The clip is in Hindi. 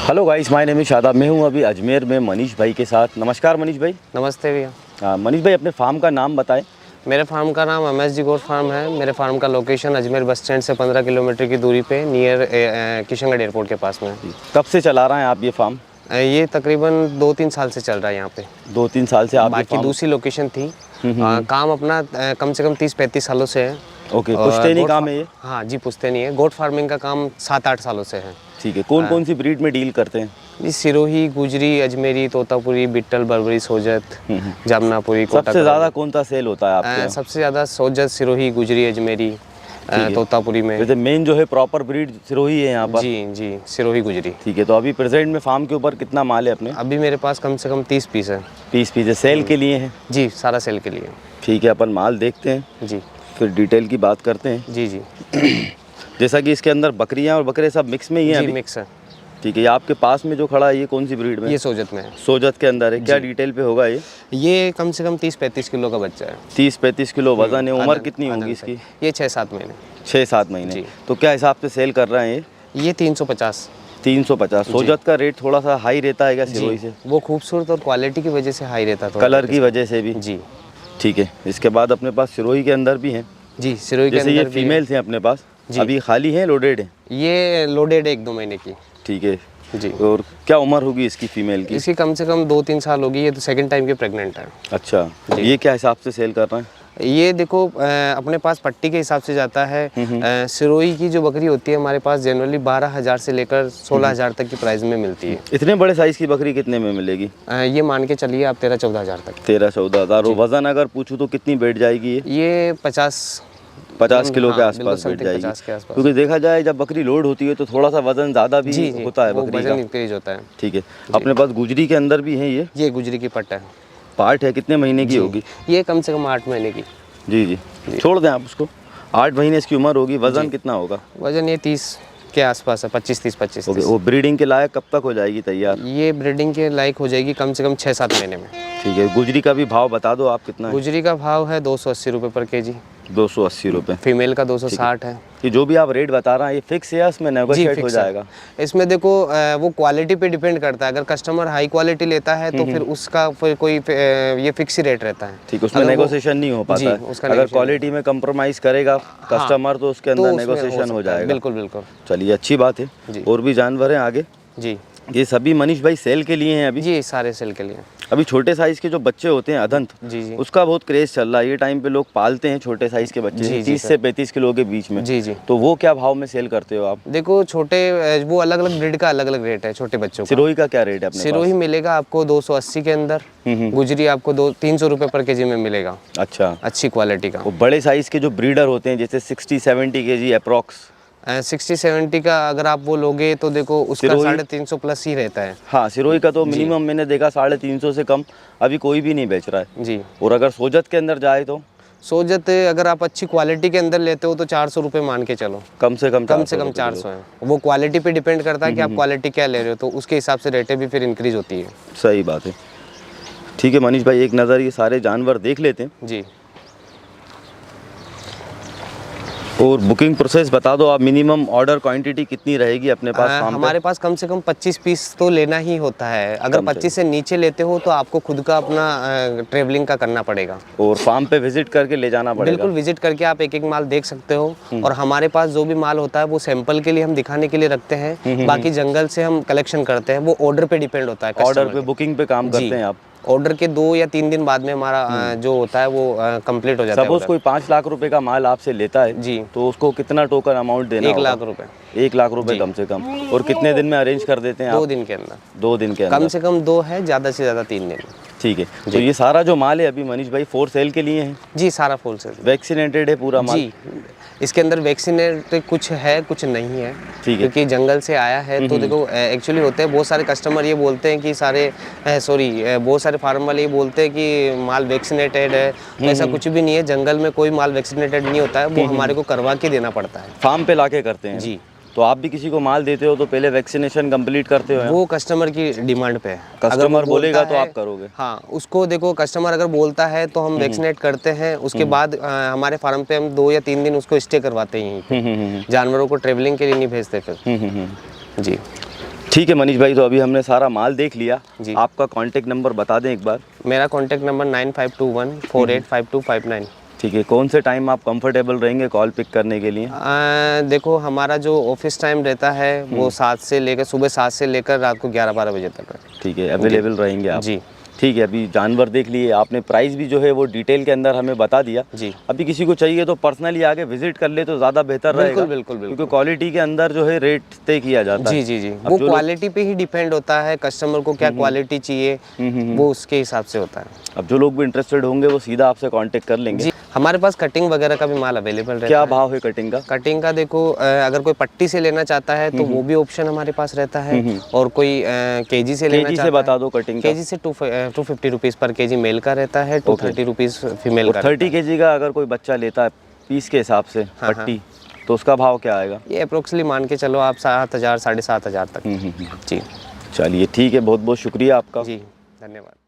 Hello guys, my name is Shadab. मैं हूं अभी अजमेर में मनीष भाई के साथ। नमस्कार मनीष भाई। नमस्ते भैया। मनीष भाई, अपने फार्म का नाम बताएं। मेरे फार्म का नाम MSG गोट फार्म है। मेरे फार्म का लोकेशन अजमेर बस स्टैंड से 15 किलोमीटर की दूरी पे नियर किशनगढ़ एयरपोर्ट के पास में है। कब से चला रहे हैं आप ये फार्म? ये तकरीबन 2-3 साल से चल रहा है यहाँ पे। 2-3 साल से आप ये बाकी फार्म? दूसरी लोकेशन थी। काम अपना कम से कम 30-35 सालों से है। ओके, पुश्तैनी काम है ये? हाँ जी, पुश्तैनी है। गोट फार्मिंग का काम 7-8 सालों से है। ठीक है। कौन कौन सी ब्रीड में डील करते हैं? जी, सिरोही, गुजरी, अजमेरी, तोतापुरी, बिट्टल, बर्बरी, सोजत, जामनापुरी, सबसे ज़्यादा कौन सा सेल होता है आपके? सबसे ज़्यादा सोजत, सिरोही, गुजरी, अजमेरी, तोतापुरी में। वैसे मेन जो है प्रॉपर ब्रीड सिरोही है यहाँ पर? जी जी, सिरोही गुजरी। ठीक है। तो अभी प्रेजेंट में फार्म के ऊपर कितना माल है अपने? अभी मेरे पास कम से कम 30 पीस है। 30 पीस है। सेल के लिए है? जी, सारा सेल के लिए। ठीक है, अपन माल देखते हैं, जी फिर डिटेल की बात करते हैं। जी जी जैसा कि इसके अंदर बकरियाँ और बकरे सब मिक्स में ही हैं जी, अभी? मिक्स है। ठीक है। ये आपके पास में जो खड़ा है ये कौन सी ब्रीड में? ये सोजत में है। सोजत के अंदर है। क्या डिटेल पे होगा ये? ये कम से कम 30-35 किलो का बच्चा है। 30-35 किलो वजन है। उम्र कितनी होगी आदन इसकी? से। ये 6-7 महीने। 6-7 महीने। जी। तो क्या हिसाब से सेल कर रहे हैं ये? ये 350। 350। सोजत का रेट थोड़ा सा हाई रहता है क्या सिरोही से? वो खूबसूरत और क्वालिटी की वजह से हाई रहता था। कलर की वजह से भी? जी ठीक है। इसके बाद अपने पास सिरोही के अंदर भी हैं। जी, सिरोही के जैसे ये अंदर भी है। फीमेल्स हैं अपने पास, जी। अभी खाली हैं, लोडेड है? ये लोडेड है 1-2 महीने की। ठीक है जी। और क्या उम्र होगी इसकी फीमेल की? इसकी कम से कम 2-3 साल होगी। ये तो सेकंड टाइम की प्रेग्नेंट है। अच्छा। ये क्या हिसाब से सेल कर रहे हैं? ये देखो अपने पास पट्टी के हिसाब से जाता है। सिरोही की जो बकरी होती है हमारे पास जनरली 12,000 से लेकर 16,000 तक की प्राइस में मिलती है। इतने बड़े साइज़ की बकरी कितने में मिलेगी? ये मान के चलिए आप 13-14,000 तक। 13-14 हज़ार। और वज़न अगर पूछूँ तो कितनी बैठ जाएगी ये? ये 50 किलो के हाँ, आसपास बिल्कुल बैठ जाएगी? 50 के आसपास। क्योंकि देखा जाए जब बकरी लोड होती है तो थोड़ा सा वजन ज़्यादा भी जी जी, होता है वो बकरी वजन का। इंक्रीज होता है। ठीक है। अपने पास गुजरी के अंदर भी है ये गुजरी की पट्ट है। पार्ट है। कितने महीने की जी। होगी? ये कम से कम 8 महीने की। जी जी, छोड़ दें आप उसको। 8 महीने इसकी उम्र होगी। वज़न कितना होगा? वजन ये 30 के आसपास है। 25-30 ओके। वो ब्रीडिंग के लायक कब तक हो जाएगी तैयार? ये ब्रीडिंग के लायक हो जाएगी कम से कम 6-7 महीने में। ठीक है। गुजरी का भी भाव बता दो आप, कितना है? गुजरी का भाव है 280 रुपये पर केजी। 280 रुपये। फीमेल का 260 है। कि जो भी आप रेट बता रहे हैं ये फिक्स है या इसमें नेगोशिएट हो जाएगा? इसमें देखो वो क्वालिटी पे डिपेंड करता है। अगर कस्टमर हाई क्वालिटी लेता है तो फिर उसका फिर कोई ये फिक्स ही रेट रहता है। ठीक है। उसमें नेगोशिएशन नहीं हो पाता है? अगर क्वालिटी में कंप्रोमाइज़ करेगा कस्टमर तो उसके अंदर नेगोशिएशन हो जाएगा? बिल्कुल बिल्कुल। चलिए, अच्छी बात है। और भी जानवर हैं आगे? जी। ये सभी मनीष भाई सेल के लिए हैं अभी? जी, सारे सेल के लिए। अभी छोटे साइज़ के जो बच्चे होते हैं अदंत, जी जी उसका बहुत क्रेज़ चल रहा है। ये टाइम पे लोग पालते हैं छोटे साइज़ के बच्चे, जी, 30 से 35 किलो के बीच में। जी जी। तो वो क्या भाव में सेल करते हो आप? देखो छोटे वो अलग अलग ब्रीड का अलग अलग रेट है छोटे बच्चों का। सिरोही का क्या रेट है अपने सिरोही मिलेगा आपको 280 के अंदर। गुजरी आपको 300 रुपये पर केजी में मिलेगा। पास? अच्छा। अच्छी क्वालिटी का। वो बड़े साइज़ के जो ब्रीडर होते हैं जैसे 60-70 केजी अप्रॉक्स? 60-70 का अगर आप वो लोगे तो देखो उसका 350 प्लस ही रहता है। हाँ, सिरोही का तो मिनिमम मैंने देखा 350 से कम अभी कोई भी नहीं बेच रहा है। जी। और अगर सोजत के अंदर जाए तो? सोजत अगर आप अच्छी क्वालिटी के अंदर लेते हो तो 400 रुपये मान के चलो। कम से कम 400 है। वो क्वालिटी पे डिपेंड करता है कि आप क्वालिटी क्या ले रहे हो, तो उसके हिसाब से रेटें भी फिर इंक्रीज होती है। सही बात है। ठीक है मनीष भाई, एक नज़र ये सारे जानवर देख लेते हैं। जी। और बुकिंग प्रोसेस बता दो आप। मिनिमम ऑर्डर क्वांटिटी कितनी रहेगी अपने पास फार्म पे? हमारे पास कम से कम 25 पीस तो लेना ही होता है। अगर 25 से नीचे लेते हो तो आपको खुद का अपना ट्रेवलिंग का करना पड़ेगा। और फार्म पे विजिट करके ले जाना पड़ेगा? बिल्कुल, विजिट करके आप एक एक माल देख सकते हो। और हमारे पास जो भी माल होता है वो सैंपल के लिए हम दिखाने के लिए रखते हैं। बाकी जंगल से हम कलेक्शन करते हैं, वो ऑर्डर पे डिपेंड होता है। ऑर्डर पे, बुकिंग पे काम करते हैं आप? ऑर्डर के 2 या 3 दिन बाद में हमारा जो होता है वो कंप्लीट हो जाता है। सपोज कोई 5 लाख रुपए का माल आपसे लेता है जी, तो उसको कितना टोकन अमाउंट देना? 1 लाख रुपए। 1 लाख रुपए कम से कम। और कितने दिन में अरेंज कर देते हैं आप? 2 दिन के अंदर। 2 दिन के अंदर? कम से कम 2 है, ज़्यादा से ज़्यादा 3 दिन। ठीक है। तो ये सारा जो माल है अभी मनीष भाई फॉर सेल के लिए है? जी, सारा फुल सेल। वैक्सीनेटेड है पूरा माल? जी, इसके अंदर वैक्सीनेट कुछ है कुछ नहीं है। ठीक है। क्योंकि जंगल से आया है तो देखो एक्चुअली होते हैं बहुत सारे कस्टमर ये बोलते हैं कि बहुत सारे फार्म वाले ये बोलते हैं कि माल वैक्सीनेटेड है। तो ऐसा कुछ भी नहीं है। जंगल में कोई माल वैक्सीनेटेड नहीं होता है, वो हमारे को करवा के देना पड़ता है। फार्म पे लाके करते हैं? जी। तो आप भी किसी को माल देते हो तो पहले वैक्सीनेशन कंप्लीट करते हो? वो कस्टमर की डिमांड पे है। कस्टमर बोलेगा तो आप करोगे? हाँ, उसको देखो कस्टमर अगर बोलता है तो हम वैक्सीनेट करते हैं। उसके बाद हमारे फार्म पे हम 2 या 3 दिन उसको स्टे करवाते हैं यहीं पे। जानवरों को ट्रेवलिंग के लिए नहीं भेजते फिर। जी। ठीक है मनीष भाई, तो अभी हमने सारा माल देख लिया जी। आपका कॉन्टेक्ट नंबर बता दें एक बार। मेरा कॉन्टैक्ट नंबर 9521485259। ठीक है, कौन से टाइम आप कंफर्टेबल रहेंगे कॉल पिक करने के लिए? देखो हमारा जो ऑफिस टाइम रहता है वो 7 से लेकर सुबह 7 से लेकर रात को 11-12 बजे तक है। ठीक है, अवेलेबल रहेंगे आप? जी। ठीक है, अभी जानवर देख लिए आपने, प्राइस भी जो है वो डिटेल के अंदर हमें बता दिया जी। अभी किसी को चाहिए तो पर्सनली आके विजिट कर ले तो ज़्यादा बेहतर रहेगा। बिल्कुल। क्योंकि क्वालिटी के अंदर जो है रेट तय किया जाता है। जी। वो क्वालिटी पे ही डिपेंड होता है, कस्टमर को क्या क्वालिटी चाहिए वो उसके हिसाब से होता है। अब जो लोग भी इंटरेस्टेड होंगे वो सीधा आपसे कांटेक्ट कर लेंगे। जी, हमारे पास कटिंग वगैरह का भी माल अवेलेबल रहता है। क्या भाव है कटिंग का? कटिंग का देखो अगर कोई पट्टी से लेना चाहता है तो वो भी ऑप्शन हमारे पास रहता है, और कोई केजी से लेना चाहता है। बता दो कटिंग का। केजी से 250 रुपीज़ पर केजी मेल का रहता है, 230 रुपीज़ फीमेल का। 30 केजी का अगर कोई बच्चा लेता है पीस के हिसाब से पट्टी, तो उसका भाव क्या आएगा? ये अप्रोक्सीमेटली मान के चलो आप 7,000 7,500 तक। जी। चलिए ठीक है, बहुत बहुत शुक्रिया आपका। जी, धन्यवाद।